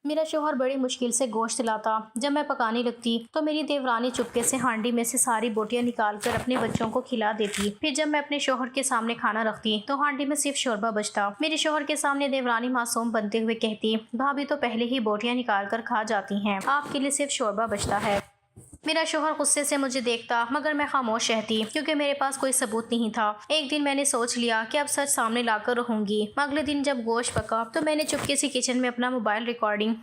میرا شوہر بڑی مشکل سے گوشت لاتا۔ جب میں پکانے لگتی تو میری دیورانی چپکے سے ہانڈی میں سے ساری بوٹیاں نکال کر اپنے بچوں کو کھلا دیتی۔ پھر جب میں اپنے شوہر کے سامنے کھانا رکھتی تو ہانڈی میں صرف شوربہ بچتا۔ میرے شوہر کے سامنے دیورانی معصوم بنتے ہوئے کہتی، بھابی تو پہلے ہی بوٹیاں نکال کر کھا جاتی ہیں، آپ کے لیے صرف شوربہ بچتا ہے۔ میرا شوہر غصے سے مجھے دیکھتا مگر میں خاموش رہتی کیونکہ میرے پاس کوئی ثبوت نہیں تھا۔ ایک دن میں نے سوچ لیا کہ اب سچ سامنے لا کر رہوں گی۔ اگلے دن جب گوشت پکا تو میں نے چپکے سے کچن میں اپنا موبائل ریکارڈنگ۔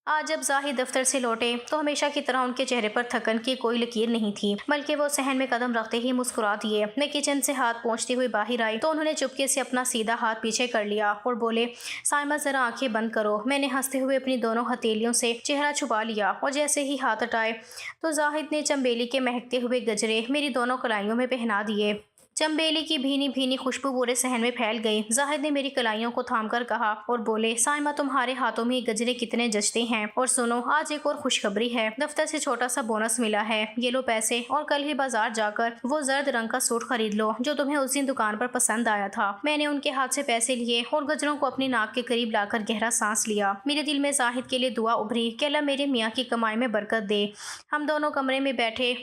آج جب زاہد دفتر سے لوٹے تو ہمیشہ کی طرح ان کے چہرے پر تھکن کی کوئی لکیر نہیں تھی، بلکہ وہ صحن میں قدم رکھتے ہی مسکرا دیے۔ میں کچن سے ہاتھ پہنچتی ہوئی باہر آئی تو انہوں نے چپکے سے اپنا سیدھا ہاتھ پیچھے کر لیا اور بولے، سائمہ ذرا آنکھیں بند کرو۔ میں نے ہنستے ہوئے اپنی دونوں ہتھیلیوں سے چہرہ چھپا لیا اور جیسے ہی ہاتھ ہٹائے تو زاہد نے چنبیلی کے مہکتے ہوئے گجرے میری دونوں کلائیوں میں پہنا دیے۔ چنبیلی کی بھینی بھینی خوشبو پورے صحن میں پھیل گئی۔ زاہد نے میری کلائیوں کو تھام کر کہا اور بولے، سائمہ تمہارے ہاتھوں میں یہ گجرے کتنے جچتے ہیں، اور سنو آج ایک اور خوشخبری ہے، دفتر سے چھوٹا سا بونس ملا ہے، یہ لو پیسے اور کل ہی بازار جا کر وہ زرد رنگ کا سوٹ خرید لو جو تمہیں اس دن دکان پر پسند آیا تھا۔ میں نے ان کے ہاتھ سے پیسے لیے اور گجروں کو اپنی ناک کے قریب لا کر گہرا سانس لیا۔ میرے دل میں زاہد کے لیے دعا ابھری کہ اللہ میرے میاں کی کمائی میں برکت دے۔ ہم دونوں کمرے میں بیٹھے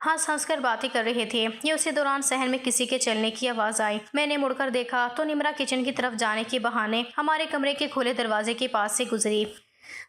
ہنس ہنس کر باتیں کر رہے تھے کہ اسی دوران صحن میں کسی کے چلنے کی آواز آئی۔ میں نے مڑ کر دیکھا تو نمرا کچن کی طرف جانے کے بہانے ہمارے کمرے کے کھلے دروازے کے پاس سے گزری۔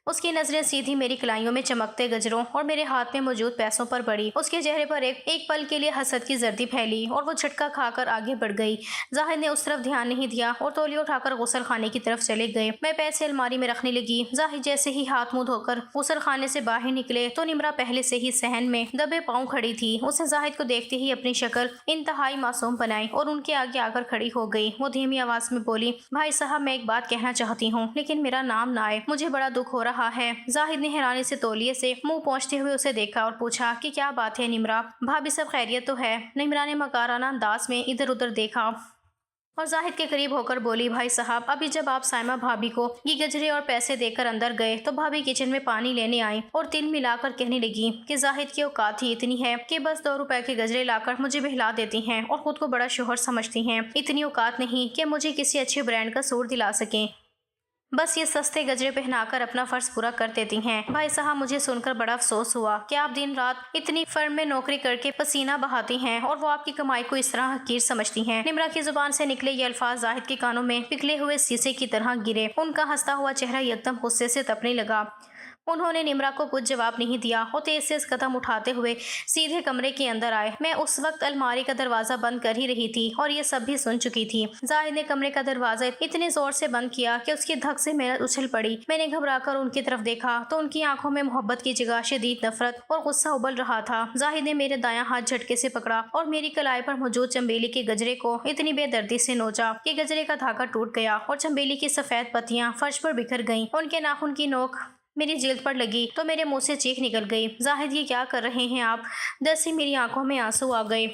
اس کی نظریں سیدھی میری کلائیوں میں چمکتے گجروں اور میرے ہاتھ میں موجود پیسوں پر پڑی۔ اس کے چہرے پر ایک پل کے لیے حسد کی زردی پھیلی اور وہ جھٹکا کھا کر آگے بڑھ گئی۔ زاہد نے اس طرف دھیان نہیں دیا اور تولیہ اٹھا کر غسل خانے کی طرف چلے گئے۔ میں پیسے الماری میں رکھنے لگی۔ زاہد جیسے ہی ہاتھ منہ دھو کر غسل خانے سے باہر نکلے تو نمرا پہلے سے ہی صحن میں دبے پاؤں کھڑی تھی۔ اس نے زاہد کو دیکھتے ہی اپنی شکل انتہائی معصوم بنائی اور ان کے آگے آ کر کھڑی ہو گئی۔ وہ دھیمی آواز میں بولی، بھائی صاحب میں ایک بات کہنا چاہتی ہوں لیکن میرا نام نہ آئے، مجھے بڑا دکھ ہو رہا ہے۔ زاہد نے حیرانی سے تولیے سے منہ پہنچتے ہوئے اسے دیکھا اور پوچھا کہ کیا بات ہے نمرا، بھابی سب خیریت تو ہے؟ نمرا نے مکارانہ انداز میں ادھر ادھر دیکھا اور زاہد کے قریب ہو کر بولی، بھائی صاحب ابھی جب آپ سائمہ بھابی کو یہ گجرے اور پیسے دے کر اندر گئے تو بھابی کچن میں پانی لینے آئیں اور تل ملا کر کہنے لگی کہ زاہد کی اوقات ہی اتنی ہے کہ بس 2 روپے کے گجرے لا کر مجھے بہلا دیتی ہیں اور خود کو بڑا شوہر سمجھتی ہیں، اتنی اوقات نہیں کہ مجھے کسی اچھے برانڈ کا سوٹ دلا سکیں، بس یہ سستے گجرے پہنا کر اپنا فرض پورا کر دیتی ہیں۔ بھائی صاحب مجھے سن کر بڑا افسوس ہوا کہ آپ دن رات اتنی فرم میں نوکری کر کے پسینہ بہاتی ہیں اور وہ آپ کی کمائی کو اس طرح حقیر سمجھتی ہیں۔ نمرا کی زبان سے نکلے یہ الفاظ زاہد کے کانوں میں پگھلے ہوئے سیسے کی طرح گرے۔ ان کا ہنستا ہوا چہرہ یکدم غصے سے تپنے لگا۔ انہوں نے نمرا کو کچھ جواب نہیں دیا اور تیز تیز قدم اٹھاتے ہوئے سیدھے کمرے کے اندر آئے۔ میں اس وقت الماری کا دروازہ بند کر ہی رہی تھی اور یہ سب بھی سن چکی تھی۔ زاہد نے کمرے کا دروازہ اتنے زور سے بند کیا کہ اس کی دھک سے میں اچھل پڑی۔ میں نے گھبرا کر ان کی طرف دیکھا تو ان کی آنکھوں میں محبت کی جگہ شدید نفرت اور غصہ ابل رہا تھا۔ زاہد نے میرے دایاں ہاتھ جھٹکے سے پکڑا اور میری کلائی پر موجود چنبیلی کے گجرے کو اتنی بے دردی سے نوچا کہ گجرے کا دھاگا ٹوٹ گیا اور چنبیلی کی سفید پتیاں فرش پر بکھر گئیں۔ ان کے ناخن کی نوک میری جلد پر لگی تو میرے منہ سے چیخ نکل گئی، زاہد یہ کیا کر رہے ہیں آپ؟ ڈر سے میری آنکھوں میں آنسو آ گئے،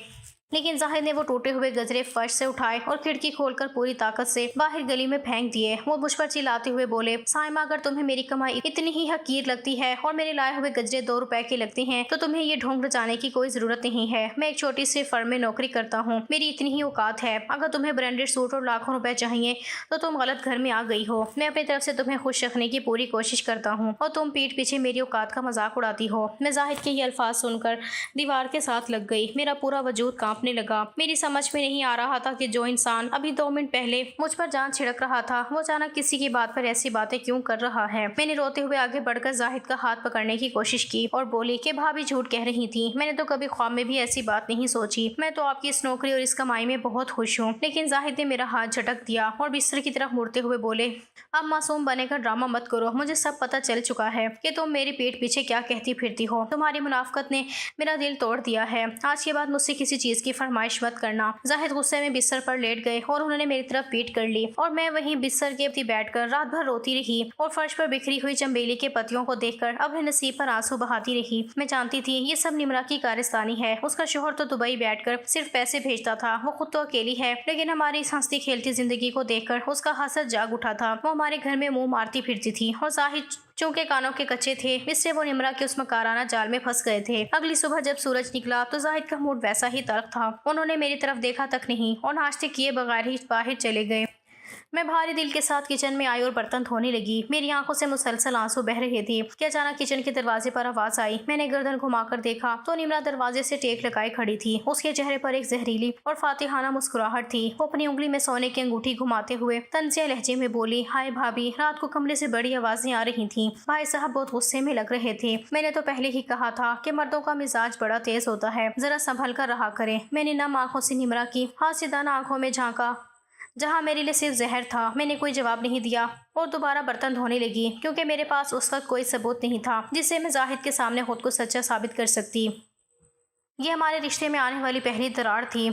لیکن زاہد نے وہ ٹوٹے ہوئے گجرے فرش سے اٹھائے اور کھڑکی کھول کر پوری طاقت سے باہر گلی میں پھینک دیے۔ وہ مجھ پر چلاتے ہوئے بولے، سائمہ اگر تمہیں میری کمائی اتنی ہی حقیر لگتی ہے اور میرے لائے ہوئے گجرے 2 روپے کے لگتے ہیں تو تمہیں یہ ڈھونگ جانے کی کوئی ضرورت نہیں ہے۔ میں ایک چھوٹی سی فرم میں نوکری کرتا ہوں، میری اتنی ہی اوقات ہے۔ اگر تمہیں برانڈڈ سوٹ اور لاکھوں روپے چاہیے تو تم غلط گھر میں آ گئی ہو۔ میں اپنی طرف سے تمہیں خوش رکھنے کی پوری کوشش کرتا ہوں اور تم پیٹھ پیچھے میری اوقات کا مذاق اڑاتی ہو۔ میں زاہد کے یہ الفاظ سن کر دیوار کے ساتھ لگ گئی۔ میرا پورا وجود کانپنے لگا۔ میری سمجھ میں نہیں آ رہا تھا کہ جو انسان ابھی 2 منٹ پہلے مجھ پر جان چھڑک رہا تھا وہ اچانک کسی کی بات پر ایسی باتیں کیوں کر رہا ہے۔ میں نے روتے ہوئے آگے بڑھ کر زاہد کا ہاتھ پکڑنے کی کوشش کی اور بولی کہ بھابی جھوٹ کہہ رہی تھی، میں نے تو کبھی خواب میں بھی ایسی بات نہیں سوچی، میں تو آپ کی اس نوکری اور اس کمائی میں بہت خوش ہوں۔ لیکن زاہد نے میرا ہاتھ جھٹک دیا اور بستر کی طرف مڑتے ہوئے بولے، اب معصوم بنے کر ڈرامہ مت کرو، مجھے سب پتہ چل چکا ہے کہ تم میری پیٹھ پیچھے کیا کہتی پھرتی ہو، تمہاری منافقت نے میرا دل توڑ دیا ہے، آج کے بعد مجھ سے کسی چیز کی فرمائش مت کرنا۔ زاہد غصے میں بستر پر لیٹ گئے اور انہوں نے میری طرف پیٹ کر لی اور میں وہیں بستر کے بیٹھ کر رات بھر روتی رہی اور فرش پر بکھری ہوئی چنبیلی کے پتیوں کو دیکھ کر اپنے نصیب پر آنسو بہاتی رہی۔ میں جانتی تھی یہ سب نمرا کی کارستانی ہے، اس کا شوہر تو دبئی بیٹھ کر صرف پیسے بھیجتا تھا، وہ خود تو اکیلی ہے، لیکن ہماری اس ہنستی کھیلتی زندگی کو دیکھ کر اس کا حسد جاگ اٹھا تھا۔ وہ ہمارے گھر میں منہ مارتی پھرتی تھی اور زاہد چونکہ کانوں کے کچے تھے اس سے وہ نمرا کے اس مکارانہ جال میں پھنس گئے تھے۔ اگلی صبح جب سورج نکلا تو زاہد کا موڈ ویسا ہی تلخ تھا، انہوں نے میری طرف دیکھا تک نہیں اور ناشتے کیے بغیر ہی باہر چلے گئے۔ میں بھاری دل کے ساتھ کچن میں آئی اور برتن دھونے لگی۔ میری آنکھوں سے مسلسل آنسو بہہ رہے تھے کہ اچانک کچن کے دروازے پر آواز آئی۔ میں نے گردن گھما کر دیکھا تو نمرا دروازے سے ٹیک لگائے کھڑی تھی۔ اس کے چہرے پر ایک زہریلی اور فاتحانہ مسکراہٹ تھی۔ وہ اپنی انگلی میں سونے کی انگوٹھی گھماتے ہوئے طنزیہ لہجے میں بولی، ہائے بھابھی، رات کو کمرے سے بڑی آوازیں آ رہی تھیں۔ بھائی صاحب بہت غصے میں لگ رہے تھے۔ میں نے تو پہلے ہی کہا تھا کہ مردوں کا مزاج بڑا تیز ہوتا ہے، ذرا سنبھل کر رہا کریں۔ میں نے نم آنکھوں سے نمرا کی حاسدانہ آنکھوں میں جھانکا جہاں میرے لیے صرف زہر تھا۔ میں نے کوئی جواب نہیں دیا اور دوبارہ برتن دھونے لگی، کیونکہ میرے پاس اس وقت کوئی ثبوت نہیں تھا جس سے میں زاہد کے سامنے خود کو سچا ثابت کر سکتی۔ یہ ہمارے رشتے میں آنے والی پہلی دراڑ تھی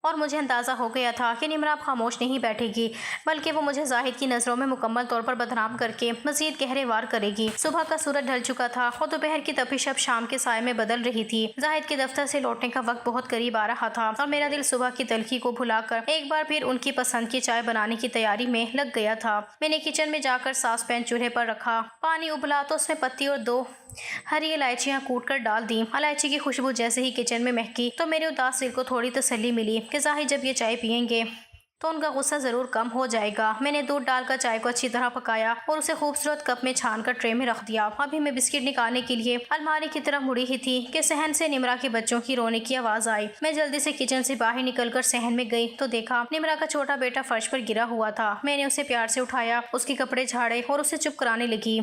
اور مجھے اندازہ ہو گیا تھا کہ نمرا اب خاموش نہیں بیٹھے گی، بلکہ وہ مجھے زاہد کی نظروں میں مکمل طور پر بدنام کر کے مزید گہرے وار کرے گی۔ صبح کا سورج ڈھل چکا تھا اور دوپہر کی تپش اب شام کے سائے میں بدل رہی تھی۔ زاہد کے دفتر سے لوٹنے کا وقت بہت قریب آ رہا تھا اور میرا دل صبح کی تلخی کو بھلا کر ایک بار پھر ان کی پسند کی چائے بنانے کی تیاری میں لگ گیا تھا۔ میں نے کچن میں جا کر ساس پین چولہے پر رکھا، پانی ابلا تو اس میں پتی اور 2 ہری الائچیاں کوٹ کر ڈال دیں۔ الائچی کی خوشبو جیسے ہی کچن میں مہکی تو میرے اداس دل کو تھوڑی تسلی ملی کہ زاہد جب یہ چائے پئیں گے تو ان کا غصہ ضرور کم ہو جائے گا۔ میں نے دودھ ڈال کر چائے کو اچھی طرح پکایا اور اسے خوبصورت کپ میں چھان کر ٹرے میں رکھ دیا۔ ابھی میں بسکٹ نکالنے کے لیے الماری کی طرف مڑی ہی تھی کہ صحن سے نمرا کے بچوں کی رونے کی آواز آئی۔ میں جلدی سے کچن سے باہر نکل کر صحن میں گئی تو دیکھا نمرا کا چھوٹا بیٹا فرش پر گرا ہوا تھا۔ میں نے اسے پیار سے اٹھایا، اس کے کپڑے جھاڑے اور اسے چپ کرانے لگی۔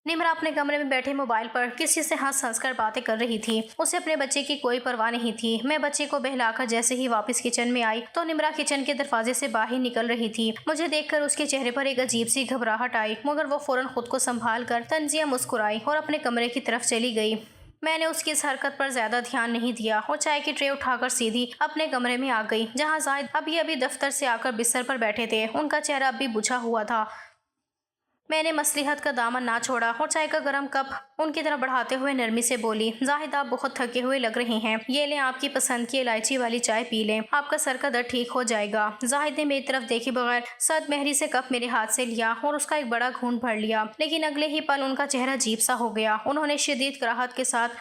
نمرا اپنے کمرے میں بیٹھے موبائل پر کسی سے ہنس کر باتیں کر رہی تھی۔ اسے اپنے بچے کی کوئی پرواہ نہیں تھی۔ میں بچے کو بہلا کر جیسے ہی واپس کچن میں آئی تو نمرا کچن کے دروازے سے باہر نکل رہی تھی۔ مجھے دیکھ کر اس کے چہرے پر ایک عجیب سی گھبراہٹ آئی، مگر وہ فوراً خود کو سنبھال کر طنزیہ مسکرائی اور اپنے کمرے کی طرف چلی گئی۔ میں نے اس کی اس حرکت پر زیادہ دھیان نہیں دیا اور چائے کی ٹرے اٹھا کر سیدھی اپنے کمرے میں آ گئی، جہاں زاہد ابھی دفتر سے آ کر بستر پر بیٹھے تھے۔ ان کا چہرہ اب بھی بجھا ہوا تھا۔ میں نے مصلحت کا دامن نہ چھوڑا اور چائے کا گرم کپ ان کی طرف بڑھاتے ہوئے نرمی سے بولی، زاہد آپ بہت تھکے ہوئے لگ رہے ہیں، یہ لیں آپ کی پسند کی الائچی والی چائے پی لیں، آپ کا سر کا درد ٹھیک ہو جائے گا۔ زاہد نے میری طرف دیکھے بغیر صد مہری سے کپ میرے ہاتھ سے لیا اور اس کا ایک بڑا گھونٹ بھر لیا، لیکن اگلے ہی پل ان کا چہرہ عجیب سا ہو گیا۔ انہوں نے شدید کراہت کے ساتھ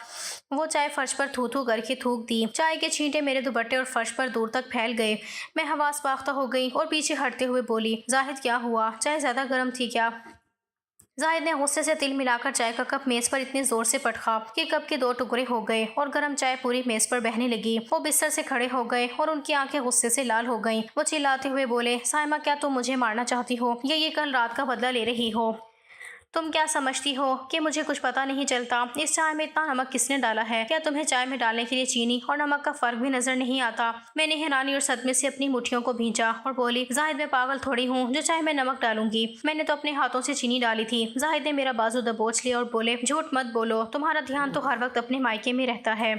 وہ چائے فرش پر تھو کر کے تھوک دی۔ چائے کے چھینٹے میرے دوپٹے اور فرش پر دور تک پھیل گئے۔ میں حواس باختہ ہو گئی اور پیچھے ہٹتے ہوئے بولی، زاہد کیا ہوا؟ چائے زیادہ گرم تھی کیا؟ زاہد نے غصے سے تل ملا کر چائے کا کپ میز پر اتنے زور سے پٹخا کہ کپ کے 2 ٹکڑے ہو گئے اور گرم چائے پوری میز پر بہنے لگی۔ وہ بستر سے کھڑے ہو گئے اور ان کی آنکھیں غصے سے لال ہو گئیں۔ وہ چلاتے ہوئے بولے، سائمہ کیا تم مجھے مارنا چاہتی ہو یا یہ کل رات کا بدلہ لے رہی ہو؟ تم کیا سمجھتی ہو کہ مجھے کچھ پتہ نہیں چلتا؟ اس چائے میں اتنا نمک کس نے ڈالا ہے؟ کیا تمہیں چائے میں ڈالنے کے لیے چینی اور نمک کا فرق بھی نظر نہیں آتا؟ میں نے حیرانی اور صدمے سے اپنی مٹھیوں کو بھینچا اور بولی، زاہد میں پاگل تھوڑی ہوں جو چائے میں نمک ڈالوں گی، میں نے تو اپنے ہاتھوں سے چینی ڈالی تھی۔ زاہد نے میرا بازو دبوچ لیا اور بولے، جھوٹ مت بولو، تمہارا دھیان تو ہر وقت اپنے مائکے میں رہتا ہے،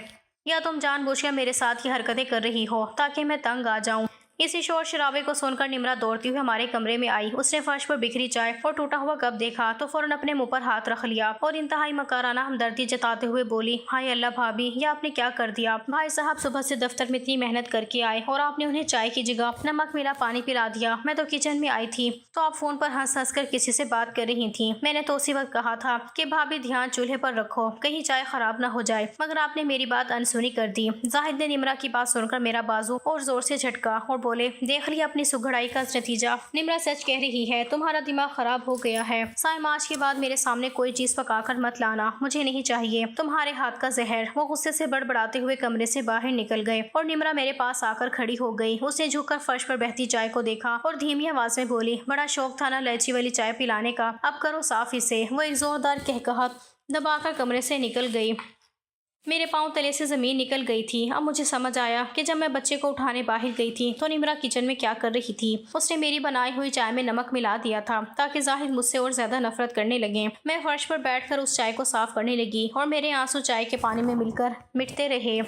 یا تم جان بوجھ کر میرے ساتھ یہ حرکتیں کر رہی ہو تاکہ میں تنگ آ جاؤں؟ اسی شور شرابے کو سن کر نمرا دوڑتی ہوئی ہمارے کمرے میں آئی۔ اس نے فرش پر بکھری چائے اور ٹوٹا ہوا کپ دیکھا تو فوراً اپنے منہ پر ہاتھ رکھ لیا اور انتہائی مکارانہ ہمدردی جتاتے ہوئے بولی، ہائے اللہ بھابھی، یہ آپ نے کیا کر دیا؟ بھائی صاحب صبح سے دفتر میں اتنی محنت کر کے آئے اور آپ نے انہیں چائے کی جگہ نمک ملا پانی پلا دیا۔ میں تو کچن میں آئی تھی تو آپ فون پر ہنس کر کسی سے بات کر رہی تھیں۔ میں نے تو اسی وقت کہا تھا کہ بھابھی دھیان چولہے پر رکھو، کہیں چائے خراب نہ ہو جائے، مگر آپ نے میری بات انسنی کر دی۔ زاہد نے نمرا کی بات سن کر میرا بازو اور زور سے جھٹکا اور بولے، دیکھ لیا اپنی سگڑائی کا نتیجہ، نمرا سچ کہہ رہی ہے، تمہارا دماغ خراب ہو گیا ہے۔ سائمہ آج کے بعد میرے سامنے کوئی چیز پکا کر مت لانا، مجھے نہیں چاہیے تمہارے ہاتھ کا زہر۔ وہ غصے سے بڑبڑاتے ہوئے کمرے سے باہر نکل گئے اور نمرا میرے پاس آ کر کھڑی ہو گئی۔ اس نے جھک کر فرش پر بہتی چائے کو دیکھا اور دھیمی آواز میں بولی، بڑا شوق تھا نا الائچی والی چائے پلانے کا، اب کرو صاف اسے۔ وہ ایک زوردار قہقہاٹ دبا کر کمرے سے نکل گئی۔ میرے پاؤں تلے سے زمین نکل گئی تھی۔ اب مجھے سمجھ آیا کہ جب میں بچے کو اٹھانے باہر گئی تھی تو نمرا کچن میں کیا کر رہی تھی۔ اس نے میری بنائی ہوئی چائے میں نمک ملا دیا تھا تاکہ زاہد مجھ سے اور زیادہ نفرت کرنے لگے۔ میں فرش پر بیٹھ کر اس چائے کو صاف کرنے لگی اور میرے آنسو چائے کے پانی میں مل کر مٹتے رہے۔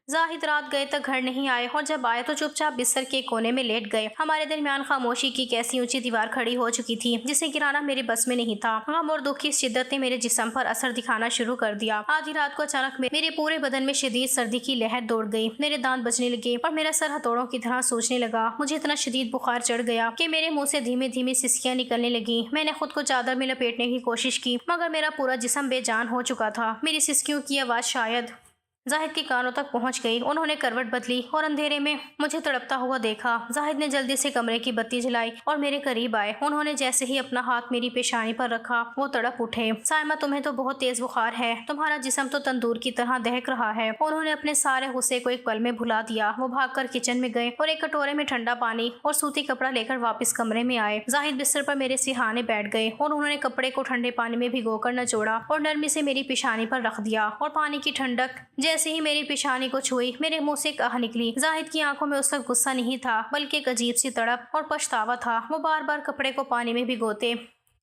زاہد رات گئے تک گھر نہیں آئے اور جب آئے تو چپ چاپ بستر کے کونے میں لیٹ گئے۔ ہمارے درمیان خاموشی کی کیسی اونچی دیوار کھڑی ہو چکی تھی جسے گرانا میرے بس میں نہیں تھا۔ غم اور دکھ کی شدت نے میرے جسم پر اثر دکھانا شروع کر دیا۔ آدھی رات کو اچانک میرے پورے بدن میں شدید سردی کی لہر دوڑ گئی، میرے دانت بجنے لگے اور میرا سر ہتھوڑوں کی طرح سوجنے لگا۔ مجھے اتنا شدید بخار چڑھ گیا کہ میرے منہ سے دھیمے دھیمے سسکیاں نکلنے لگیں۔ میں نے خود کو چادر میں لپیٹنے کی کوشش کی مگر میرا پورا جسم بے جان ہو چکا تھا۔ میری سسکیوں کی آواز شاید زاہد کے کانوں تک پہنچ گئی۔ انہوں نے کروٹ بدلی اور اندھیرے میں مجھے تڑپتا ہوا دیکھا۔ زاہد نے جلدی سے کمرے کی بتی جلائی اور میرے قریب آئے۔ انہوں نے جیسے ہی اپنا ہاتھ میری پیشانی پر رکھا وہ تڑپ اٹھے۔ سائمہ تمہیں تو بہت تیز بخار ہے، تمہارا جسم تو تندور کی طرح دہک رہا ہے۔ انہوں نے اپنے سارے غصے کو ایک پل میں بھلا دیا۔ وہ بھاگ کر کچن میں گئے اور ایک کٹورے میں ٹھنڈا پانی اور سوتی کپڑا لے کر واپس کمرے میں آئے۔ زاہد بستر پر میرے سرہانے بیٹھ گئے اور انہوں نے کپڑے کو ٹھنڈے پانی میں بھگو کر نچوڑا اور نرمی سے میری پیشانی پر رکھ دیا، اور پانی کی ٹھنڈک جیسے ہی میری پیشانی کو چھوئی میرے منہ سے ایک آہ نکلی۔ زاہد کی آنکھوں میں اس وقت غصہ نہیں تھا بلکہ ایک عجیب سی تڑپ اور پچھتاوا تھا۔ وہ بار بار کپڑے کو پانی میں بھگوتے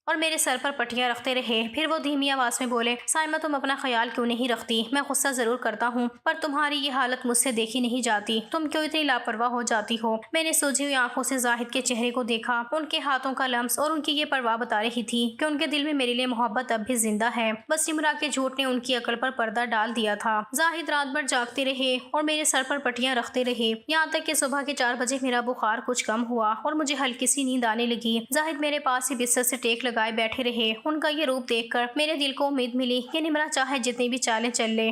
اور میرے سر پر پٹیاں رکھتے رہے۔ پھر وہ دھیمی آواز میں بولے، سائمہ تم اپنا خیال کیوں نہیں رکھتی؟ میں غصہ ضرور کرتا ہوں پر تمہاری یہ حالت مجھ سے دیکھی نہیں جاتی، تم کیوں اتنی لاپرواہ ہو جاتی ہو؟ میں نے سوجی ہوئی آنکھوں سے زاہد کے چہرے کو دیکھا۔ ان کے ہاتھوں کا لمس اور ان کی یہ پرواہ بتا رہی تھی کہ ان کے دل میں میرے لیے محبت اب بھی زندہ ہے، بس نمرا کے جھوٹ نے ان کی عقل پر پردہ ڈال دیا تھا۔ زاہد رات بھر جاگتے رہے اور میرے سر پر پٹیاں رکھتے رہے، یہاں تک کہ صبح کے 4 بجے میرا بخار کچھ کم ہوا اور مجھے ہلکی سی نیند آنے لگی۔ زاہد میرے پاس ہی بستر سے ٹیک لگائے بیٹھے رہے۔ ان کا یہ روپ دیکھ کر میرے دل کو امید ملی کہ نمرا چاہے جتنی بھی چالیں چل لے،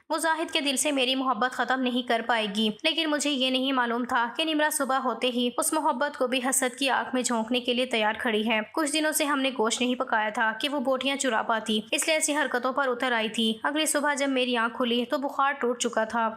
وہ زاہد کے دل سے میری محبت ختم نہیں کر پائے گی۔ لیکن مجھے یہ نہیں معلوم تھا کہ نمرا صبح ہوتے ہی اس محبت کو بھی حسد کی آنکھ میں جھونکنے کے لیے تیار کھڑی ہے۔ کچھ دنوں سے ہم نے گوشت نہیں پکایا تھا کہ وہ بوٹیاں چرا پاتی، اس لیے ایسی حرکتوں پر اتر آئی تھی۔ اگلی صبح جب میری آنکھ کھلی تو بخار ٹوٹ چکا تھا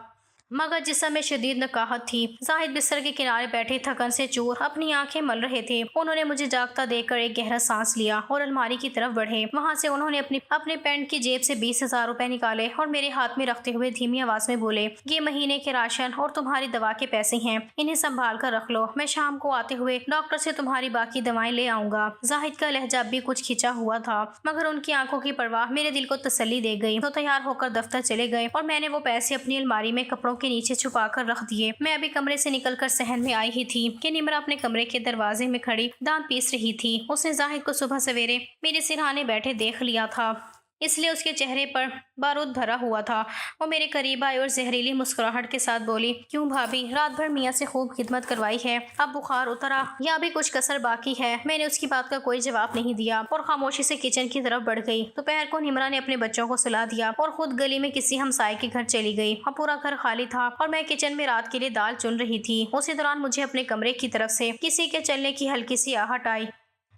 مگر جسم میں شدید نقاہت تھی۔ زاہد بستر کے کنارے بیٹھے تھکن سے چور اپنی آنکھیں مل رہے تھے۔ انہوں نے مجھے جاگتا دیکھ کر ایک گہرا سانس لیا اور الماری کی طرف بڑھے۔ وہاں سے انہوں نے اپنے پینٹ کی جیب سے 20,000 روپے نکالے اور میرے ہاتھ میں رکھتے ہوئے دھیمی آواز میں بولے، یہ مہینے کے راشن اور تمہاری دوا کے پیسے ہیں، انہیں سنبھال کر رکھ لو، میں شام کو آتے ہوئے ڈاکٹر سے تمہاری باقی دوائیں لے آؤں گا۔ زاہد کا لہجہ بھی کچھ کھچا ہوا تھا مگر ان کی آنکھوں کی پرواہ میرے دل کو تسلی دے گئی۔ تو تیار ہو کر دفتر چلے گئے اور میں نے وہ پیسے اپنی الماری میں کپڑوں کے نیچے چھپا کر رکھ دیے۔ میں ابھی کمرے سے نکل کر صحن میں آئی ہی تھی کہ نمرا اپنے کمرے کے دروازے میں کھڑی دانت پیس رہی تھی۔ اس نے زاہد کو صبح سویرے میرے سرہانے بیٹھے دیکھ لیا تھا، اس لیے اس کے چہرے پر بارود بھرا ہوا تھا۔ وہ میرے قریب آئی اور زہریلی مسکراہٹ کے ساتھ بولی، کیوں بھابھی، رات بھر میاں سے خوب خدمت کروائی ہے، اب بخار اترا یا بھی کچھ کسر باقی ہے؟ میں نے اس کی بات کا کوئی جواب نہیں دیا اور خاموشی سے کچن کی طرف بڑھ گئی۔ دوپہر کو نمرا نے اپنے بچوں کو سلا دیا اور خود گلی میں کسی ہمسائے کے گھر چلی گئی۔ اب پورا گھر خالی تھا اور میں کچن میں رات کے لیے دال چن رہی تھی۔ اسی دوران مجھے اپنے کمرے کی طرف سے کسی کے چلنے کی ہلکی سی آہٹ آئی۔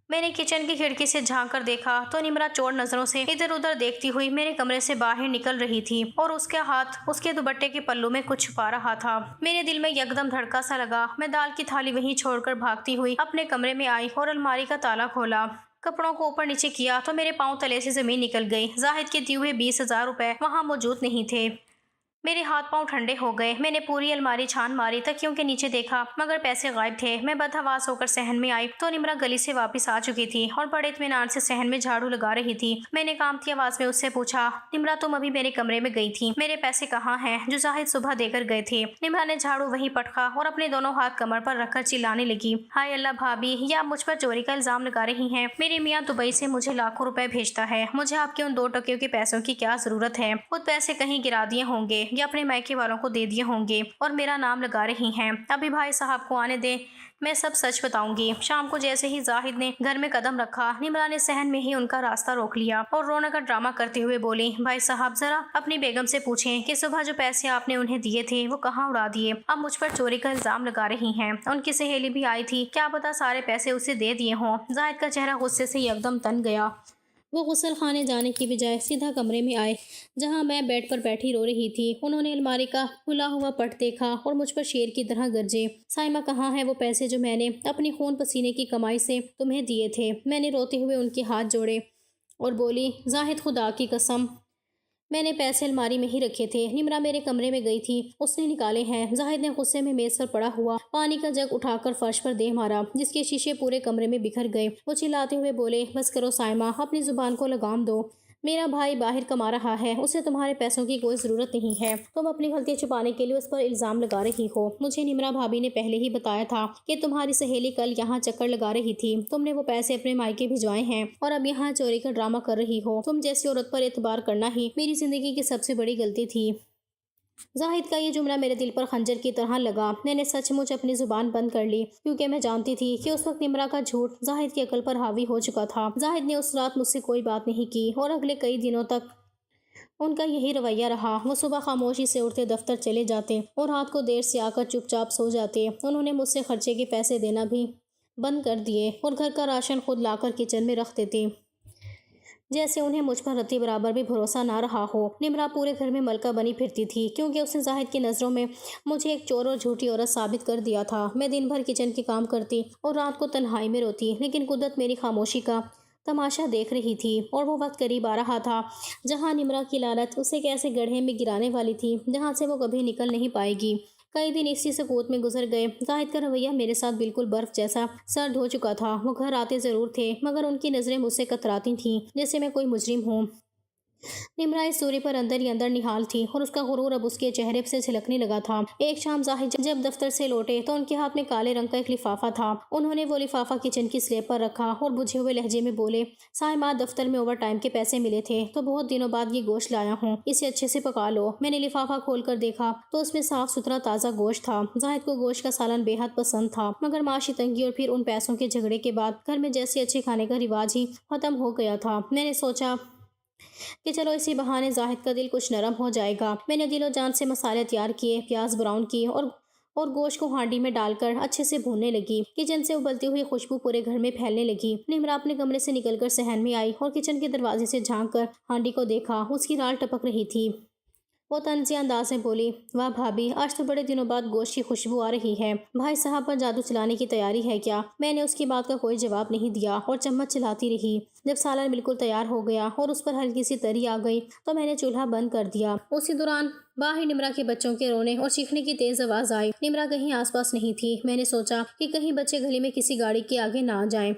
میں نے کچن کی کھڑکی سے جھانک کر دیکھا تو نمرا چور نظروں سے ادھر ادھر دیکھتی ہوئی میرے کمرے سے باہر نکل رہی تھی اور اس کا ہاتھ اس کے دوپٹے کے پلو میں کچھ چھپا رہا تھا۔ میرے دل میں یکدم دھڑکا سا لگا۔ میں دال کی تھالی وہیں چھوڑ کر بھاگتی ہوئی اپنے کمرے میں آئی اور الماری کا تالا کھولا۔ کپڑوں کو اوپر نیچے کیا تو میرے پاؤں تلے سے زمین نکل گئی۔ زاہد کے دیے ہوئے 20,000 روپے وہاں موجود نہیں تھے۔ میرے ہاتھ پاؤں ٹھنڈے ہو گئے۔ میں نے پوری الماری چھان ماری، تکیوں کے نیچے دیکھا مگر پیسے غائب تھے۔ میں بدحواس ہو کر صحن میں آئی تو نمرا گلی سے واپس آ چکی تھی اور بڑے اطمینان سے صحن میں جھاڑو لگا رہی تھی۔ میں نے کانپتی آواز میں اس سے پوچھا، نمرا تم ابھی میرے کمرے میں گئی تھی، میرے پیسے کہاں ہیں جو زاہد صبح دے کر گئے تھے؟ نمرا نے جھاڑو وہیں پٹکا اور اپنے دونوں ہاتھ کمر پر رکھ کر چلانے لگی، ہائے اللہ بھابھی، یہ آپ مجھ پر چوری کا الزام لگا رہی ہیں؟ میرے میاں دبئی سے مجھے لاکھوں روپے بھیجتا ہے، مجھے آپ کے ان 2 ٹکیوں کے پیسوں کی کیا ضرورت ہے؟ خود پیسے کہیں گرا دیے ہوں گے یا اپنے مائکے والوں کو دے دیے ہوں گے اور میرا نام لگا رہی ہیں۔ ابھی بھائی صاحب کو آنے دیں، میں سب سچ بتاؤں گی۔ شام کو جیسے ہی زاہد نے گھر میں قدم رکھا، نمرا نے صحن میں ہی ان کا راستہ روک لیا اور رونا کا ڈرامہ کرتے ہوئے بولی، بھائی صاحب ذرا اپنی بیگم سے پوچھیں کہ صبح جو پیسے آپ نے انہیں دیے تھے وہ کہاں اڑا دیے؟ اب مجھ پر چوری کا الزام لگا رہی ہیں۔ ان کی سہیلی بھی آئی تھی، کیا پتا سارے پیسے اسے دے دیے ہوں۔ زاہد کا چہرہ غصے سے یکدم تن گیا۔ وہ غسل خانے جانے کی بجائے سیدھا کمرے میں آئے جہاں میں بیڈ پر بیٹھی رو رہی تھی۔ انہوں نے الماری کا کھلا ہوا پٹ دیکھا اور مجھ پر شیر کی طرح گرجے، سائمہ کہاں ہے وہ پیسے جو میں نے اپنی خون پسینے کی کمائی سے تمہیں دیے تھے؟ میں نے روتے ہوئے ان کے ہاتھ جوڑے اور بولی، زاہد خدا کی قسم میں نے پیسے الماری میں ہی رکھے تھے، نمرا میرے کمرے میں گئی تھی، اس نے نکالے ہیں۔ زاہد نے غصے میں میز پر پڑا ہوا پانی کا جگ اٹھا کر فرش پر دے مارا جس کے شیشے پورے کمرے میں بکھر گئے۔ وہ چلاتے ہوئے بولے، بس کرو سائمہ، اپنی زبان کو لگام دو، میرا بھائی باہر کما رہا ہے، اسے تمہارے پیسوں کی کوئی ضرورت نہیں ہے، تم اپنی غلطی چھپانے کے لیے اس پر الزام لگا رہی ہو۔ مجھے نمرا بھابھی نے پہلے ہی بتایا تھا کہ تمہاری سہیلی کل یہاں چکر لگا رہی تھی، تم نے وہ پیسے اپنے مائکے بھجوائے ہیں اور اب یہاں چوری کا ڈرامہ کر رہی ہو۔ تم جیسی عورت پر اعتبار کرنا ہی میری زندگی کی سب سے بڑی غلطی تھی۔ زاہد کا یہ جملہ میرے دل پر خنجر کی طرح لگا۔ میں نے سچ مچ اپنی زبان بند کر لی کیونکہ میں جانتی تھی کہ اس وقت نمرا کا جھوٹ زاہد کی عقل پر حاوی ہو چکا تھا۔ زاہد نے اس رات مجھ سے کوئی بات نہیں کی اور اگلے کئی دنوں تک ان کا یہی رویہ رہا۔ وہ صبح خاموشی سے اٹھتے، دفتر چلے جاتے اور رات کو دیر سے آ کر چپ چاپ سو جاتے۔ انہوں نے مجھ سے خرچے کے پیسے دینا بھی بند کر دیے اور گھر کا راشن خود لا کر کچن میں رکھ دیتے، جیسے انہیں مجھ پر رتی برابر بھی بھروسہ نہ رہا ہو۔ نمرا پورے گھر میں ملکہ بنی پھرتی تھی، کیونکہ اس نے زاہد کی نظروں میں مجھے ایک چور اور جھوٹی عورت ثابت کر دیا تھا۔ میں دن بھر کچن کے کام کرتی اور رات کو تنہائی میں روتی، لیکن قدرت میری خاموشی کا تماشا دیکھ رہی تھی، اور وہ وقت قریب آ رہا تھا جہاں نمرا کی لالچ اسے ایک ایسے گڑھے میں گرانے والی تھی جہاں سے وہ کبھی نکل نہیں پائے گی۔ کئی دن اسی سکوت میں گزر گئے۔ زاہد کا رویہ میرے ساتھ بالکل برف جیسا سرد ہو چکا تھا۔ وہ گھر آتے ضرور تھے، مگر ان کی نظریں مجھ سے کتراتی تھیں جیسے میں کوئی مجرم ہوں۔ نمرا اس دوری پر اندر ہی اندر نہال تھی، اور اس کا غرور اب اس کے چہرے سے جھلکنے لگا تھا۔ ایک شام زاہد جب دفتر سے لوٹے تو ان کے ہاتھ میں کالے رنگ کا ایک لفافہ تھا۔ انہوں نے وہ لفافہ کچن کی سلیب پر رکھا اور بجھے ہوئے لہجے میں بولے، سائمہ، دفتر میں اوور ٹائم کے پیسے ملے تھے تو بہت دنوں بعد یہ گوشت لایا ہوں، اسے اچھے سے پکا لو۔ میں نے لفافہ کھول کر دیکھا تو اس میں صاف ستھرا تازہ گوشت تھا۔ زاہد کو گوشت کا سالن بے حد پسند تھا، مگر معاشی تنگی اور پھر ان پیسوں کے جھگڑے کے بعد گھر میں جیسے اچھے کھانے کا رواج ہی ختم ہو گیا تھا۔ میں نے سوچا کہ چلو اسی بہانے زاہد کا دل کچھ نرم ہو جائے گا۔ میں نے دل و جان سے مسالے تیار کیے، پیاز براؤن کی اور گوشت کو ہانڈی میں ڈال کر اچھے سے بھوننے لگی۔ کچن سے ابلتی ہوئی خوشبو پورے گھر میں پھیلنے لگی۔ نمرا اپنے کمرے سے نکل کر صحن میں آئی اور کچن کے دروازے سے جھانک کر ہانڈی کو دیکھا۔ اس کی رال ٹپک رہی تھی۔ وہ طنزیہ انداز میں بولی، واہ بھابھی، آج تو بڑے دنوں بعد گوشت کی خوشبو آ رہی ہے۔ بھائی صاحب پر جادو چلانے کی تیاری ہے کیا؟ میں نے اس کی بات کا کوئی جواب نہیں دیا اور چمچ چلاتی رہی۔ جب سالن بالکل تیار ہو گیا اور اس پر ہلکی سی تری آ گئی تو میں نے چولہا بند کر دیا۔ اسی دوران باہر نمرا کے بچوں کے رونے اور چیخنے کی تیز آواز آئی۔ نمرا کہیں آس پاس نہیں تھی۔ میں نے سوچا کہ کہیں بچے گلی میں کسی گاڑی کے آگے نہ آ جائیں۔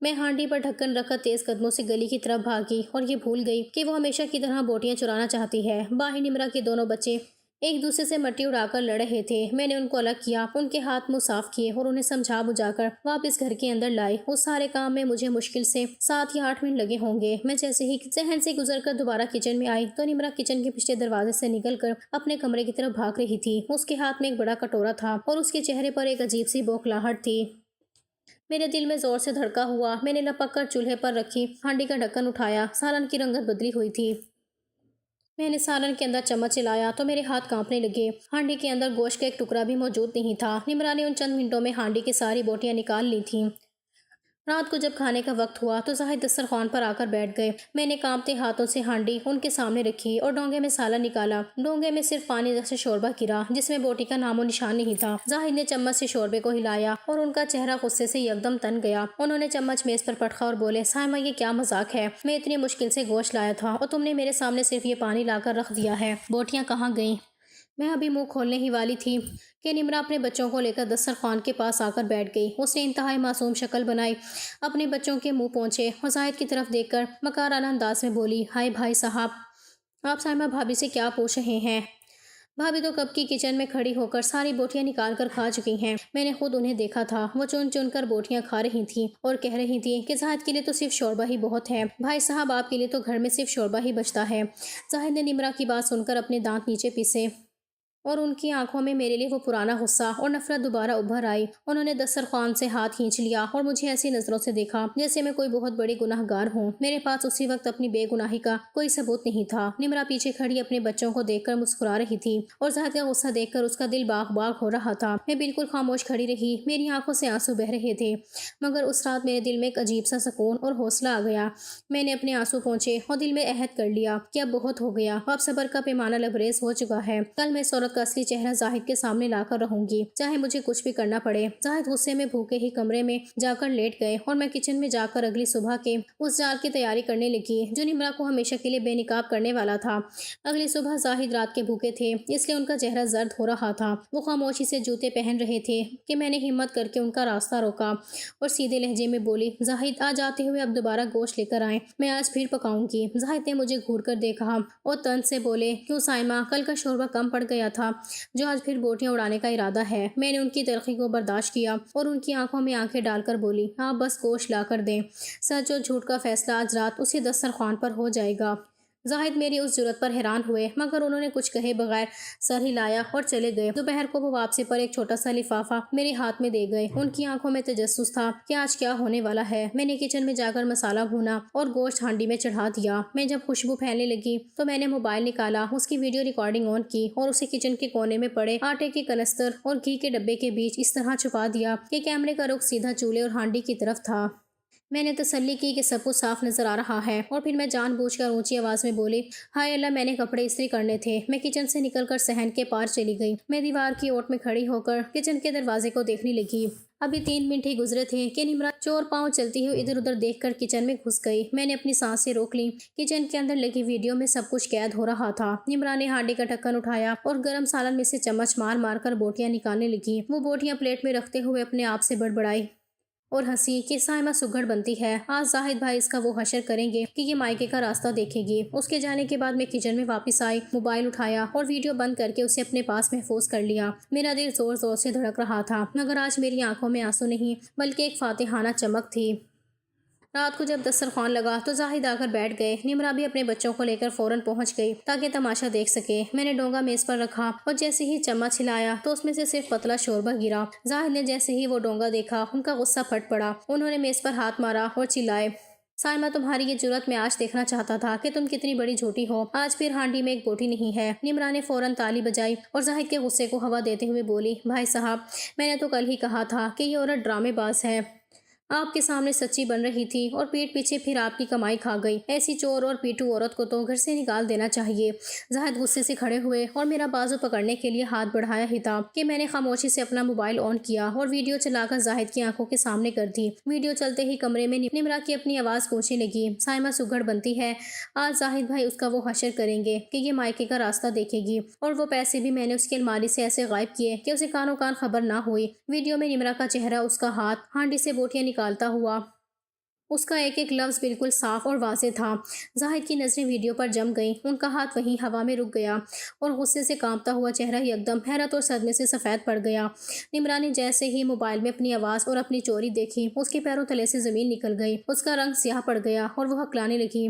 میں ہانڈی پر ڈھکن رکھ کر تیز قدموں سے گلی کی طرف بھاگی اور یہ بھول گئی کہ وہ ہمیشہ کی طرح بوٹیاں چرانا چاہتی ہے۔ باہر نمرا کے دونوں بچے ایک دوسرے سے مٹی اڑا کر لڑ رہے تھے۔ میں نے ان کو الگ کیا، ان کے ہاتھ منہ صاف کیے اور انہیں سمجھا بجھا کر واپس گھر کے اندر لائی۔ اس سارے کام میں مجھے مشکل سے 7 یا 8 منٹ لگے ہوں گے۔ میں جیسے ہی صحن سے گزر کر دوبارہ کچن میں آئی تو نمرا کچن کے پچھلے دروازے سے نکل کر اپنے کمرے کی طرف بھاگ رہی تھی۔ اس کے ہاتھ میں ایک بڑا کٹورا تھا اور اس کے چہرے پر ایک عجیب سی بوکھلاہٹ تھی۔ میرے دل میں زور سے دھڑکا ہوا۔ میں نے لپک کر چولہے پر رکھی ہانڈی کا ڈھکن اٹھایا۔ سالن کی رنگت بدلی ہوئی تھی۔ میں نے سالن کے اندر چمچ چلایا تو میرے ہاتھ کانپنے لگے۔ ہانڈی کے اندر گوشت کا ایک ٹکڑا بھی موجود نہیں تھا۔ نمرا نے ان چند منٹوں میں ہانڈی کی ساری بوٹیاں نکال لی تھیں۔ رات کو جب کھانے کا وقت ہوا تو زاہد دسترخوان پر آ کر بیٹھ گئے۔ میں نے کانپتے ہاتھوں سے ہانڈی ان کے سامنے رکھی اور ڈونگے میں سالن نکالا۔ ڈونگے میں صرف پانی جیسے شوربہ گرا، جس میں بوٹی کا نام و نشان نہیں تھا۔ زاہد نے چمچ سے شوربے کو ہلایا اور ان کا چہرہ غصے سے یکدم تن گیا۔ انہوں نے چمچ میز پر پٹخا اور بولے، سائمہ، یہ کیا مذاق ہے؟ میں اتنی مشکل سے گوشت لایا تھا اور تم نے میرے سامنے صرف یہ پانی لا کر رکھ دیا ہے۔ بوٹیاں کہاں گئیں؟ میں ابھی منہ کھولنے ہی والی تھی کہ نمرا اپنے بچوں کو لے کر دسترخوان کے پاس آ کر بیٹھ گئی۔ اس نے انتہائی معصوم شکل بنائی، اپنے بچوں کے منہ پہنچے اور زاہد کی طرف دیکھ کر مکارانہ انداز میں بولی، ہائے بھائی صاحب، آپ سائمہ بھابھی سے کیا پوچھ رہے ہیں؟ بھابھی تو کب کی کچن میں کھڑی ہو کر ساری بوٹیاں نکال کر کھا چکی ہیں۔ میں نے خود انہیں دیکھا تھا، وہ چن چن کر بوٹیاں کھا رہی تھیں اور کہہ رہی تھیں کہ زاہد کے لیے تو صرف شوربہ ہی بہت ہے، بھائی صاحب آپ کے لیے تو گھر میں صرف شوربہ ہی بچتا ہے۔ زاہد نے نمرا کی بات سن کر اپنے دانت نیچے پیسے اور ان کی آنکھوں میں میرے لیے وہ پرانا غصہ اور نفرت دوبارہ ابھر آئی۔ انہوں نے دسترخوان سے ہاتھ کھینچ لیا اور مجھے ایسی نظروں سے دیکھا جیسے میں کوئی بہت بڑی گناہ گار ہوں۔ میرے پاس اسی وقت اپنی بے گناہی کا کوئی ثبوت نہیں تھا۔ نمرا پیچھے کھڑی اپنے بچوں کو دیکھ کر مسکرا رہی تھی اور زاہد کا غصہ دیکھ کر اس کا دل باغ باغ ہو رہا تھا۔ میں بالکل خاموش کھڑی رہی، میری آنکھوں سے آنسو بہہ رہے تھے، مگر اس رات میرے دل میں ایک عجیب سا سکون اور حوصلہ آ گیا۔ میں نے اپنے آنسو پونچھے اور دل میں عہد کر لیا کہ اب بہت ہو گیا، اب صبر کا پیمانہ لبریز ہو چکا ہے۔ کل میں اس عورت کا اصلی چہرہ زاہد کے سامنے لا کر رہوں گی، چاہے مجھے کچھ بھی کرنا پڑے۔ زاہد غصے میں بھوکے ہی کمرے میں جا کر لیٹ گئے اور میں کچن میں جا کر اگلی صبح کے اس جال کی تیاری کرنے لگی جو نمرا کو ہمیشہ کے لیے بے نقاب کرنے والا تھا۔ اگلی صبح زاہد رات کے بھوکے تھے، اس لیے ان کا چہرہ زرد ہو رہا تھا۔ وہ خاموشی سے جوتے پہن رہے تھے کہ میں نے ہمت کر کے ان کا راستہ روکا اور سیدھے لہجے میں بولی، زاہد، آج آتے ہوئے اب دوبارہ گوشت لے کر آئیں، میں آج پھر پکاؤں گی۔ زاہد نے مجھے گھور کر دیکھا اور طنز سے بولے، کیوں سائمہ، کل کا شوربہ کم پڑ گیا تھا جو آج پھر بوٹیاں اڑانے کا ارادہ ہے؟ میں نے ان کی تلخی کو برداشت کیا اور ان کی آنکھوں میں آنکھیں ڈال کر بولی، آپ بس گوشت لا کر دیں، سچ اور جھوٹ کا فیصلہ آج رات اسی دسترخوان پر ہو جائے گا۔ زاہد میری اس جرت پر حیران ہوئے، مگر انہوں نے کچھ کہے بغیر سر ہلایا اور چلے گئے۔ دوپہر کو وہ واپسی پر ایک چھوٹا سا لفافہ میرے ہاتھ میں دے گئے۔ ان کی آنکھوں میں تجسس تھا کہ آج کیا ہونے والا ہے۔ میں نے کچن میں جا کر مسالہ بھونا اور گوشت ہانڈی میں چڑھا دیا۔ میں جب خوشبو پھیلنے لگی تو میں نے موبائل نکالا، اس کی ویڈیو ریکارڈنگ آن کی اور اسے کچن کے کونے میں پڑے آٹے کے کنستر اور گھی کے ڈبے کے بیچ اس طرح چھپا دیا کہ کیمرے کا رخ سیدھا چولہے اور ہانڈی کی طرف تھا۔ میں نے تسلی کی کہ سب کچھ صاف نظر آ رہا ہے، اور پھر میں جان بوجھ کر اونچی آواز میں بولی، ہائے اللہ، میں نے کپڑے استری کرنے تھے۔ میں کچن سے نکل کر صحن کے پار چلی گئی۔ میں دیوار کی اوٹ میں کھڑی ہو کر کچن کے دروازے کو دیکھنے لگی۔ ابھی 3 منٹ ہی گزرے تھے کہ نمرا چور پاؤں چلتی ہوئی ادھر ادھر دیکھ کر کچن میں گھس گئی۔ میں نے اپنی سانسیں روک لی۔ کچن کے اندر لگی ویڈیو میں سب کچھ قید ہو رہا تھا۔ نمرا نے ہانڈی کا ڈھکن اٹھایا اور گرم سالن میں سے چمچ مار مار کر بوٹیاں نکالنے لگی۔ وہ بوٹیاں پلیٹ میں رکھتے ہوئے اپنے آپ سے بڑبڑائی اور ہنسی کہ سائمہ سگڑ بنتی ہے، آج زاہد بھائی اس کا وہ حشر کریں گے کہ یہ مائکے کا راستہ دیکھے گی۔ اس کے جانے کے بعد میں کچن میں واپس آئی، موبائل اٹھایا اور ویڈیو بند کر کے اسے اپنے پاس محفوظ کر لیا۔ میرا دل زور زور سے دھڑک رہا تھا، مگر آج میری آنکھوں میں آنسو نہیں بلکہ ایک فاتحانہ چمک تھی۔ رات کو جب دسترخوان لگا تو زاہد آ کر بیٹھ گئے۔ نمرا بھی اپنے بچوں کو لے کر فوراً پہنچ گئی تاکہ تماشا دیکھ سکے۔ میں نے ڈونگا میز پر رکھا اور جیسے ہی چمچ ہلایا تو اس میں سے صرف پتلا شوربہ گرا۔ زاہد نے جیسے ہی وہ ڈونگا دیکھا ان کا غصہ پھٹ پڑا۔ انہوں نے میز پر ہاتھ مارا اور چلائے، سائمہ، تمہاری یہ جرت میں آج دیکھنا چاہتا تھا کہ تم کتنی بڑی جھوٹی ہو۔ آج پھر ہانڈی میں ایک بوٹی نہیں ہے۔ نمرا نے فوراً تالی بجائی اور زاہد کے غصے کو ہوا دیتے ہوئے بولی، بھائی صاحب، میں نے تو کل ہی کہا تھا کہ یہ عورت ڈرامے باز ہے۔ آپ کے سامنے سچی بن رہی تھی اور پیٹ پیچھے پھر آپ کی کمائی کھا گئی۔ ایسی چور اور پیٹو عورت کو تو گھر سے نکال دینا چاہیے۔ زاہد غصے سے کھڑے ہوئے اور میرا بازو پکڑنے کے لیے ہاتھ بڑھایا ہی تھا کہ میں نے خاموشی سے اپنا موبائل آن کیا اور ویڈیو چلا کر زاہد کی آنکھوں کے سامنے کر دی۔ ویڈیو چلتے ہی کمرے میں نمرا کی اپنی آواز گونجنے لگی، سائمہ سگڑ بنتی ہے، آج زاہد بھائی اس کا وہ حشر کریں گے کہ یہ مائکے کا راستہ دیکھے گی، اور وہ پیسے بھی میں نے اس کی الماری سے ایسے غائب کیے کہ اسے کانوں کان خبر نہ ہوئی۔ ویڈیو میں نمرا کا چہرہ، اس کا ہاتھ ہانڈی سے بوٹیاں نکالتا ہوا، اس کا ایک ایک لفظ بالکل صاف اور واضح تھا۔ زاہد کی نظریں ویڈیو پر جم گئیں، ان کا ہاتھ وہیں ہوا میں رک گیا اور غصے سے کانپتا ہوا چہرہ یکدم حیرت اور صدمے سے سفید پڑ گیا۔ نمرا نے جیسے ہی موبائل میں اپنی آواز اور اپنی چوری دیکھی، اس کے پیروں تلے سے زمین نکل گئی، اس کا رنگ سیاہ پڑ گیا اور وہ ہکلانے لگی،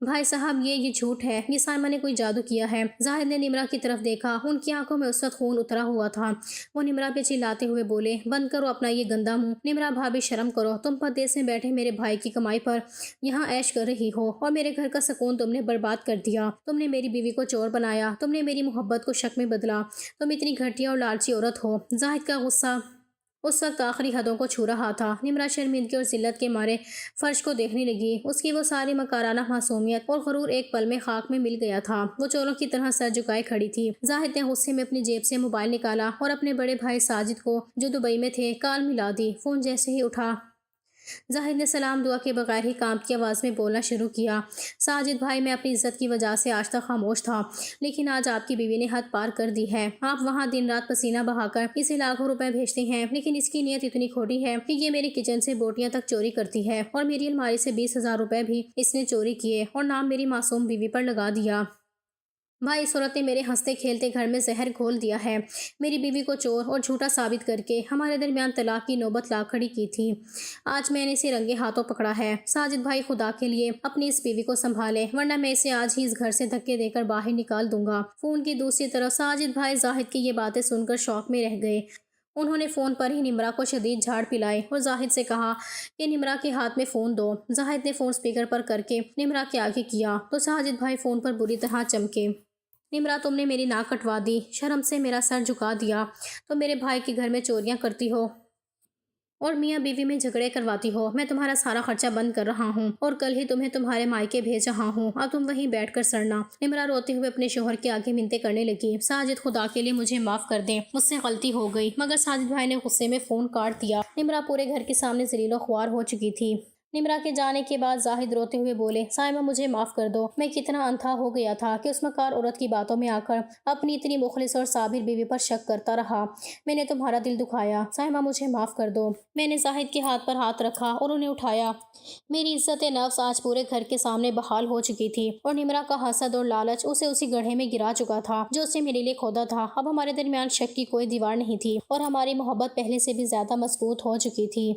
بھائی صاحب، یہ جھوٹ ہے، یہ سائمہ نے کوئی جادو کیا ہے۔ زاہد نے نمرا کی طرف دیکھا، ان کی آنکھوں میں اس وقت خون اترا ہوا تھا۔ وہ نمرا پہ چلاتے ہوئے بولے، بند کرو اپنا یہ گندا منہ، نمرا بھابھی شرم کرو، تم پردیس میں بیٹھے میرے بھائی کی کمائی پر یہاں عیش کر رہی ہو اور میرے گھر کا سکون تم نے برباد کر دیا۔ تم نے میری بیوی کو چور بنایا، تم نے میری محبت کو شک میں بدلا، تم اتنی گھٹیا اور لالچی عورت ہو۔ زاہد کا غصہ اس وقت آخری حدوں کو چھو رہا تھا۔ نمرا شرمندگی اور ذلت کے مارے فرش کو دیکھنے لگی۔ اس کی وہ ساری مکارانہ معصومیت اور غرور ایک پل میں خاک میں مل گیا تھا۔ وہ چوروں کی طرح سر جھکائے کھڑی تھی۔ زاہد نے غصے میں اپنی جیب سے موبائل نکالا اور اپنے بڑے بھائی ساجد کو، جو دبئی میں تھے، کال ملا دی۔ فون جیسے ہی اٹھا، زاہد نے سلام دعا کے بغیر ہی کانپتی آواز میں بولنا شروع کیا، ساجد بھائی، میں اپنی عزت کی وجہ سے آج تک خاموش تھا، لیکن آج آپ کی بیوی نے حد پار کر دی ہے۔ آپ وہاں دن رات پسینہ بہا کر اسے لاکھوں روپے بھیجتے ہیں، لیکن اس کی نیت اتنی کھوٹی ہے کہ یہ میری کچن سے بوٹیاں تک چوری کرتی ہے، اور میری الماری سے 20,000 روپے بھی اس نے چوری کیے اور نام میری معصوم بیوی پر لگا دیا۔ بھائی، اس عورت نے میرے ہنستے کھیلتے گھر میں زہر گھول دیا ہے، میری بیوی کو چور اور جھوٹا ثابت کر کے ہمارے درمیان طلاق کی نوبت لا کھڑی کی تھی۔ آج میں نے اسے رنگے ہاتھوں پکڑا ہے۔ ساجد بھائی، خدا کے لیے اپنی اس بیوی کو سنبھالے، ورنہ میں اسے آج ہی اس گھر سے دھکے دے کر باہر نکال دوں گا۔ فون کی دوسری طرف ساجد بھائی زاہد کی یہ باتیں سن کر شوق میں رہ گئے۔ انہوں نے فون پر ہی نمرا کو شدید جھاڑ پلائے اور زاہد سے کہا کہ نمرا کے ہاتھ میں فون دو۔ زاہد نے فون اسپیکر پر کر کے نمرا کے آگے کیا تو ساجد بھائی فون پر بری طرح چمکے۔ نمرا، تم نے میری ناک کٹوا دی، شرم سے میرا سر جھکا دیا، تو میرے بھائی کے گھر میں چوریاں کرتی ہو اور میاں بیوی میں جھگڑے کرواتی ہو۔ میں تمہارا سارا خرچہ بند کر رہا ہوں اور کل ہی تمہیں تمہارے مائکے بھیج رہا ہوں، اب تم وہیں بیٹھ کر سڑنا۔ نمرا روتے ہوئے اپنے شوہر کے آگے منتیں کرنے لگی، ساجد، خدا کے لیے مجھے معاف کر دیں، مجھ سے غلطی ہو گئی۔ مگر ساجد بھائی نے غصے میں فون کاٹ دیا۔ نمرا پورے گھر کے سامنے ذلیل و خوار ہو چکی تھی۔ نمرا کے جانے کے بعد زاہد روتے ہوئے بولے، سائمہ، مجھے معاف کر دو، میں کتنا اندھا ہو گیا تھا کہ اس مکار عورت کی باتوں میں آ کر اپنی اتنی مخلص اور صابر بیوی پر شک کرتا رہا، میں نے تمہارا دل دکھایا، سائمہ مجھے معاف کر دو۔ میں نے زاہد کے ہاتھ پر ہاتھ رکھا اور انہیں اٹھایا۔ میری عزت نفس آج پورے گھر کے سامنے بحال ہو چکی تھی اور نمرا کا حسد اور لالچ اسے اسی گڑھے میں گرا چکا تھا جو اسے میرے لیے کھودا تھا۔ اب ہمارے درمیان شک کی کوئی دیوار نہیں تھی اور ہماری محبت پہلے سے بھی زیادہ مضبوط ہو چکی تھی۔